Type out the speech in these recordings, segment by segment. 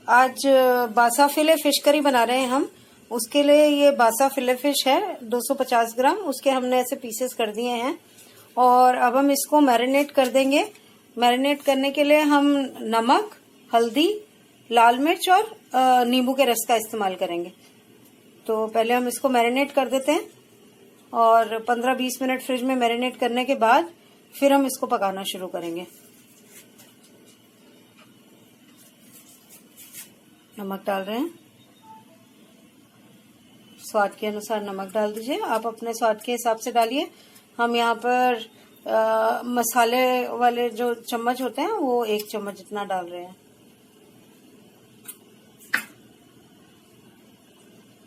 आज बासा फिले fish curry बना रहे हैं हम। उसके लिए ये बासा फिले फिश है 250 ग्राम, उसके हमने ऐसे पीसेस कर दिए हैं। और अब हम इसको मैरिनेट कर देंगे। मैरिनेट करने के लिए हम नमक, हल्दी, लाल मिर्च और नींबू के रस का इस्तेमाल करेंगे। तो पहले हम इसको मैरिनेट कर देते हैं और 15-20 मिनट फ्रिज में मैरिनेट करने के बाद फिर हम इसको पकाना शुरू करेंगे। नमक डाल रहे हैं, स्वाद के अनुसार नमक डाल दीजिए। आप अपने स्वाद के हिसाब से डालिए। हम यहाँ पर मसाले वाले जो चम्मच होते हैं वो 1 चम्मच जितना डाल रहे हैं।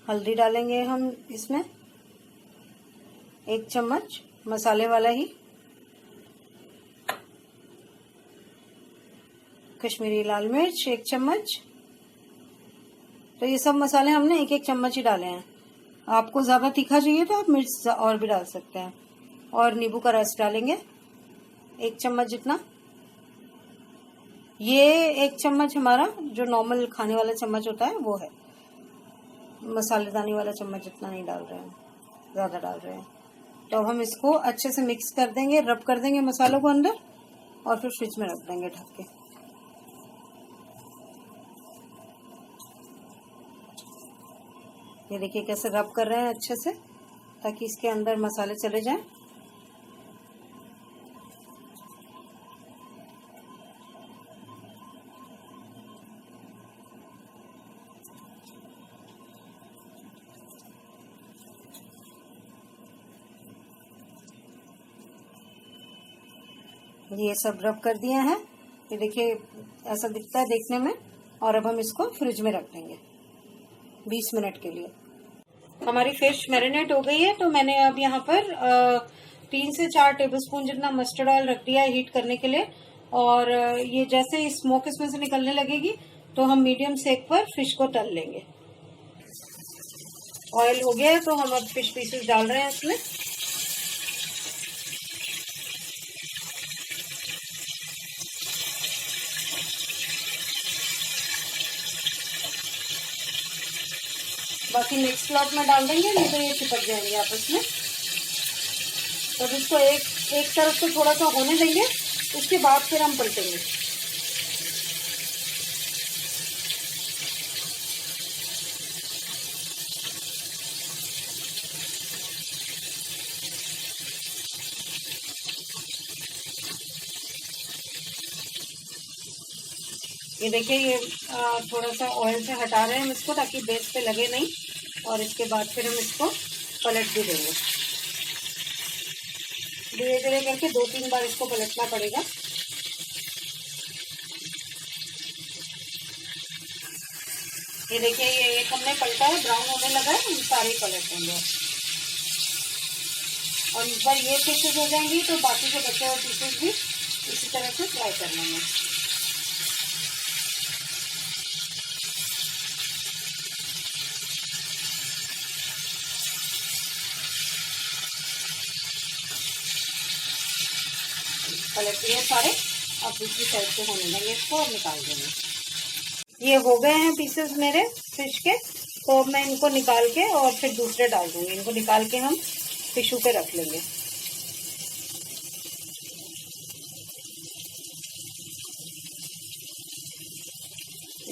हल्दी डालेंगे हम इसमें 1 चम्मच मसाले वाला ही। कश्मीरी लाल मिर्च 1 चम्मच। तो ये सब मसाले हमने 1-1 चम्मच ही डाले हैं। आपको ज्यादा तीखा चाहिए तो आप मिर्च और भी डाल सकते हैं। और नींबू का रस डालेंगे 1 चम्मच जितना। ये 1 चम्मच हमारा जो नॉर्मल खाने वाला चम्मच होता है वो है। मसालेदानी वाला चम्मच जितना नहीं डाल रहे हैं, ज्यादा डाल रहे हैं। तो अब हम इसको अच्छे से मिक्स कर देंगे, रब कर देंगे मसालों को अंदर और फिर फ्रिज में रख देंगे ढक के। ये देखिए कैसे रब कर रहे हैं अच्छे से, ताकि इसके अंदर मसाले चले जाएं। ये सब रब कर दिए हैं। ये देखिए ऐसा दिखता है देखने में। और अब हम इसको फ्रिज में रख देंगे 20 मिनट के लिए। हमारी फिश मैरिनेट हो गई है। तो मैंने अब यहाँ पर 3 से 4 टेबलस्पून जितना मस्टर्ड ऑयल रख दिया है हीट करने के लिए। और ये जैसे स्मोक इसमें से निकलने लगेगी तो हम मीडियम सेक पर फिश को तल लेंगे। ऑयल हो गया है तो हम अब फिश पीसेस डाल रहे हैं इसमें। बाकी नेक्स्ट स्लॉट में डाल देंगे, नहीं तो ये चिपक जाएंगे आपस में। तो इसको एक तरफ से थोड़ा सा होने देंगे, उसके बाद फिर हम पलटेंगे। ये देखिए ये थोड़ा सा ऑयल से हटा रहे हैं हम इसको, ताकि बेस पे लगे नहीं। और इसके बाद फिर हम इसको पलट भी देंगे। धीरे धीरे करके 2-3 बार इसको पलटना पड़ेगा। ये देखिए ये एक हमने पलटा है, ब्राउन होने लगा है, हम सारे पलट देंगे। और एक बार ये पीसेस हो जाएंगी तो बाकी के बचे हुए पीसेस भी इसी तरह से फ्राई कर लेंगे। पलट दिए सारे। अब दूसरी साइड से होने देंगे इसको और निकाल देंगे। ये हो गए हैं पीसेस मेरे फिश के। तो मैं इनको निकाल के और फिर दूसरे डाल दूंगी। इनको निकाल के हम टिश्यू पे रख लेंगे।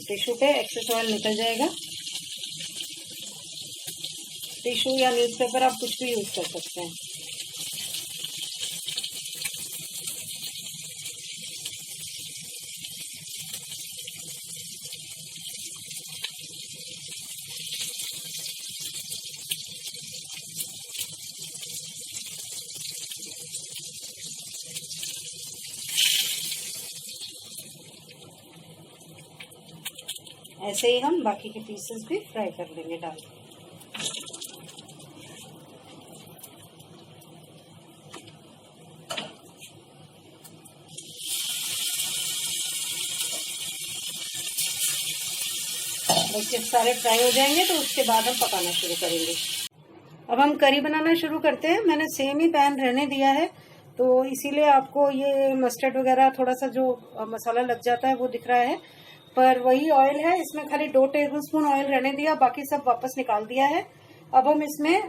टिश्यू पे एक्सेस ऑयल निकल जाएगा। टिश्यू या न्यूज़पेपर आप कुछ भी यूज कर सकते हैं। ऐसे ही हम बाकी के पीसेस भी फ्राई कर लेंगे डाल के। जब सारे फ्राई हो जाएंगे तो उसके बाद हम पकाना शुरू करेंगे। अब हम करी बनाना शुरू करते हैं। मैंने सेम ही पैन रहने दिया है, तो इसीलिए आपको ये मस्टर्ड वगैरह थोड़ा सा जो मसाला लग जाता है वो दिख रहा है। पर वही ऑयल है, इसमें खाली 2 टेबलस्पून ऑयल रहने दिया, बाकी सब वापस निकाल दिया है। अब हम इसमें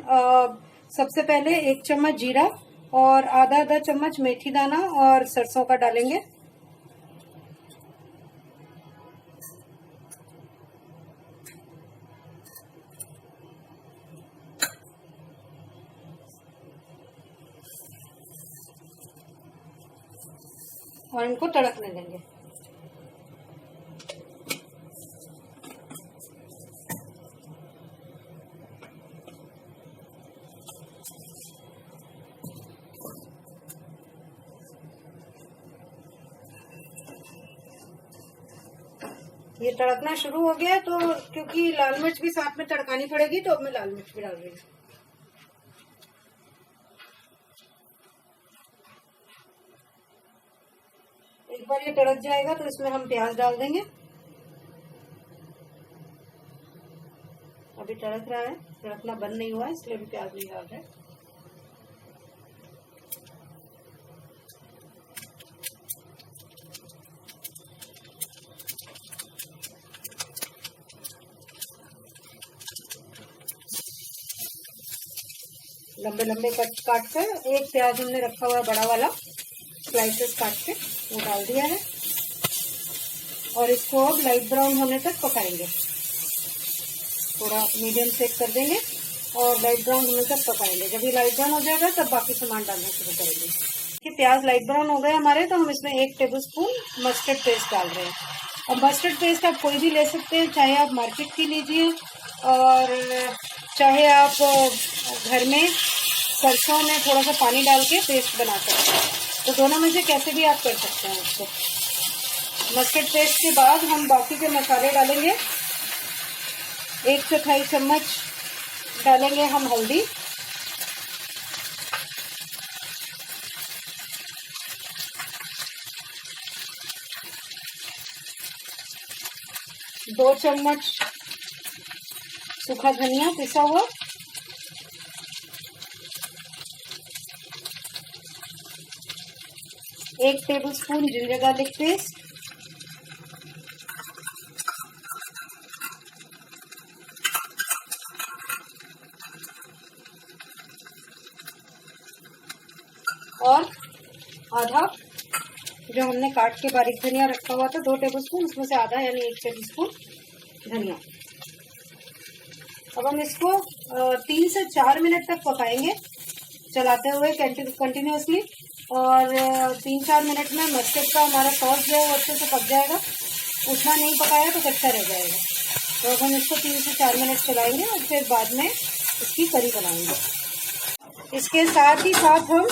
सबसे पहले 1 चम्मच जीरा और आधा चम्मच मेथी दाना और सरसों का डालेंगे। और इनको तड़कने देंगे। ये तड़कना शुरू हो गया, तो क्योंकि लाल मिर्च भी साथ में तड़कानी पड़ेगी, तो अब मैं लाल मिर्च भी डाल रही हूँ। एक बार ये तड़क जाएगा तो इसमें हम प्याज डाल देंगे। अभी तड़क रहा है, तड़कना बंद नहीं हुआ है, इसलिए भी प्याज नहीं डाल रहे। लंबे लंबे कट काट कर एक प्याज हमने रखा हुआ बड़ा वाला स्लाइसेस काट के वो डाल दिया है, और इसको अब लाइट ब्राउन होने तक पकाएंगे। थोड़ा मीडियम सेक कर देंगे और लाइट ब्राउन होने तक पकाएंगे। जब ये लाइट ब्राउन हो जाएगा तब बाकी सामान डालना शुरू करेंगे। कि प्याज लाइट ब्राउन हो गए हमारे, तो हम इसमें 1 टेबलस्पून मस्टर्ड पेस्ट डाल रहे हैं। अब मस्टर्ड पेस्ट आप कोई भी ले सकते हैं, चाहे आप मार्केट की लीजिए और चाहे आप घर में सरसों में थोड़ा सा पानी डाल के पेस्ट बना सकते हैं। तो दोनों में से कैसे भी आप कर सकते हैं उसको। मस्टर्ड पेस्ट के बाद हम बाकी के मसाले डालेंगे। 1/4 चम्मच डालेंगे हम हल्दी, 2 चम्मच सूखा धनिया पिसा हुआ, 1 टेबलस्पून जिंजर गार्लिक पेस्ट, और आधा जो हमने काट के बारीक धनिया रखा हुआ था 2 टेबलस्पून, उसमें से आधा यानी 1 टेबलस्पून धनिया। अब हम इसको 3 से 4 मिनट तक पकाएंगे चलाते हुए कंटिन्यूअसली, और 3-4 मिनट में मस्टर्ड का हमारा सॉस जो है वो अच्छे से पक जाएगा। उतना नहीं पकाया तो कच्चा रह जाएगा। तो अब हम इसको 3 से 4 मिनट चलाएंगे और फिर बाद में इसकी करी बनाएंगे। इसके साथ ही साथ हम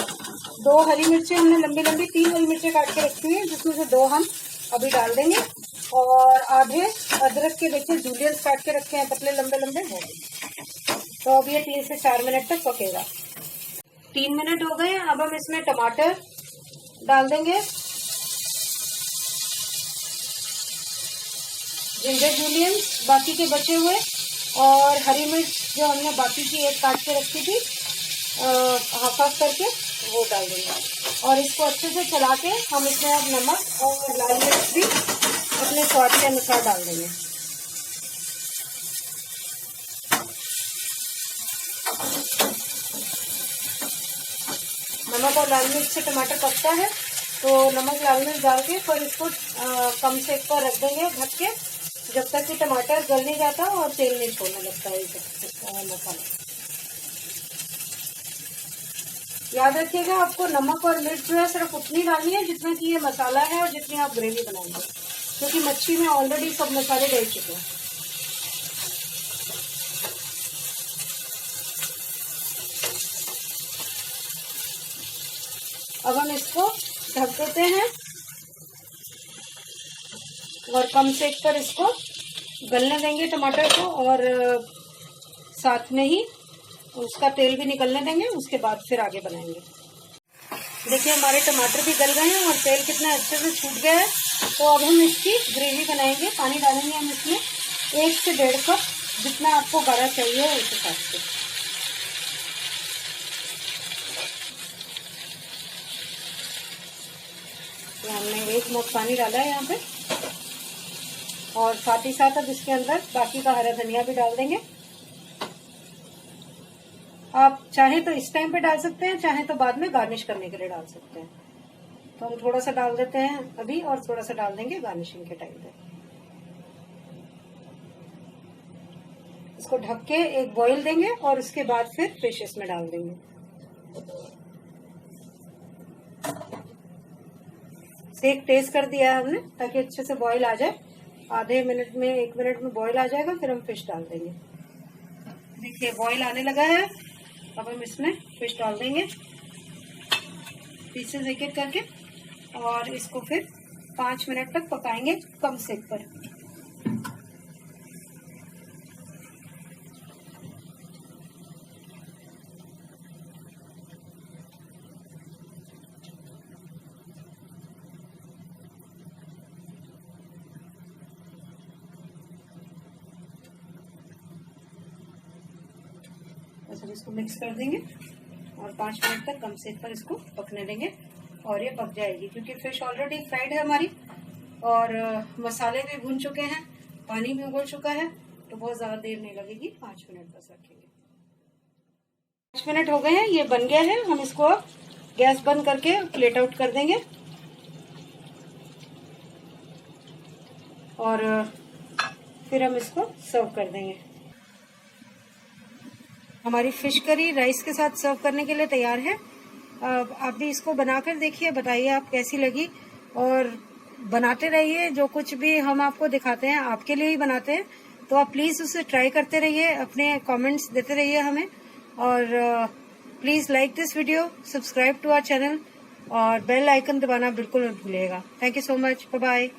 2 हरी मिर्चें, हमने लंबी लंबी 3 हरी मिर्चें काट के रखी हुई हैं, जिसमें से 2 हम अभी डाल देंगे, और आधे अदरक के देखिए जूलियंस काट के रखे हैं पतले लंबे लंबे, वो भी। तो अब ये 3 से 4 मिनट तक पकेगा। 3 मिनट हो गए। अब हम इसमें टमाटर डाल देंगे, जिंजर जूलियंस बाकी के बचे हुए, और हरी मिर्च जो हमने बाकी की एक काट के रखी थी हाफ हाफ करके, वो डाल देंगे। और इसको अच्छे से चला के हम इसमें अब नमक और लाल मिर्च भी अपने स्वाद के अनुसार डाल देंगे। नमक और लाल मिर्च से टमाटर पकता है, तो नमक लाल मिर्च डाल के फिर इसको कम सेक पर रख देंगे ढक के, जब तक कि टमाटर गल नहीं जाता और तेल नहीं छोड़ने लगता है मसाला। याद रखिएगा, आपको नमक और मिर्च जो है सिर्फ उतनी डालनी है जितना कि ये मसाला है और जितनी आप ग्रेवी बनाएंगे, क्योंकि मच्छी में ऑलरेडी सब मसाले डल चुके हैं। अब हम इसको ढक देते हैं और कम सेक पर इसको गलने देंगे टमाटर को, और साथ में ही उसका तेल भी निकलने देंगे। उसके बाद फिर आगे बनाएंगे। देखिए हमारे टमाटर भी गल गए हैं और तेल कितना अच्छे से छूट गया है। तो अब हम इसकी ग्रेवी बनाएंगे। पानी डालेंगे हम इसमें 1 से 1.5 कप, जितना आपको गाढ़ा चाहिए उस हिसाब से। तो हमने 1 मग पानी डाला है यहाँ पे। और साथ ही साथ अब इसके अंदर बाकी का हरा धनिया भी डाल देंगे। आप चाहे तो इस टाइम पे डाल सकते हैं, चाहे तो बाद में गार्निश करने के लिए डाल सकते हैं। तो हम थोड़ा सा डाल देते हैं अभी और थोड़ा सा डाल देंगे गार्निशिंग के टाइम पे। इसको ढक के एक बॉईल देंगे और उसके बाद फिर फिश इसमें डाल देंगे। सेक तेज कर दिया है हमने ताकि अच्छे से बॉईल आ जाए। आधे मिनट में 1 मिनट में बॉईल आ जाएगा, फिर हम फिश डाल देंगे। देखिए बॉईल आने लगा है। अब हम इसमें फिश डाल देंगे पीसेस एक एक करके और इसको फिर 5 मिनट तक पकाएंगे कम सेक पर। बस इसको मिक्स कर देंगे और 5 मिनट तक कम सेक पर इसको पकने देंगे और ये पक जाएगी, क्योंकि फिश ऑलरेडी फ्राइड है हमारी और मसाले भी भून चुके हैं, पानी भी उबल चुका है, तो बहुत ज्यादा देर नहीं लगेगी। 5 मिनट बस रखेंगे। 5 मिनट हो गए हैं, ये बन गया है। हम इसको गैस बंद करके प्लेट आउट कर देंगे और फिर हम इसको सर्व कर देंगे। हमारी फिश करी राइस के साथ सर्व करने के लिए तैयार है। आप भी इसको बनाकर देखिए, बताइए आप कैसी लगी और बनाते रहिए। जो कुछ भी हम आपको दिखाते हैं आपके लिए ही बनाते हैं, तो आप प्लीज उसे ट्राई करते रहिए, अपने कमेंट्स देते रहिए हमें। और please like this video, subscribe to our channel और बेल आइकन दबाना बिल्कुल मत भूलिएगा। Thank you so much, bye bye.